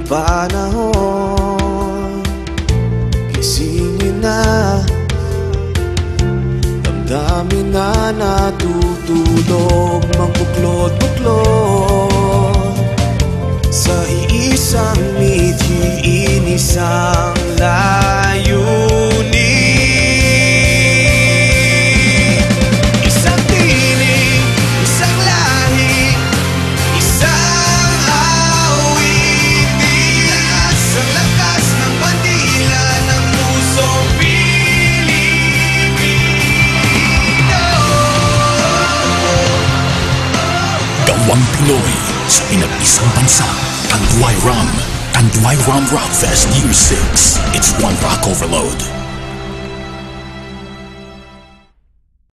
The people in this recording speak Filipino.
panahon. Gisingin na, damdamin na natutulog, magbuklod-buklod sa iisang mithiin, isang layunin. Isang tinig, isang lahi, isang awitin. Sa lakas ng bandila ng pusong Pilipino. Gawang Pinoy sa pinag-isang bansa. Tanduay Rum Rock Fest Year 6. It's one rock overload.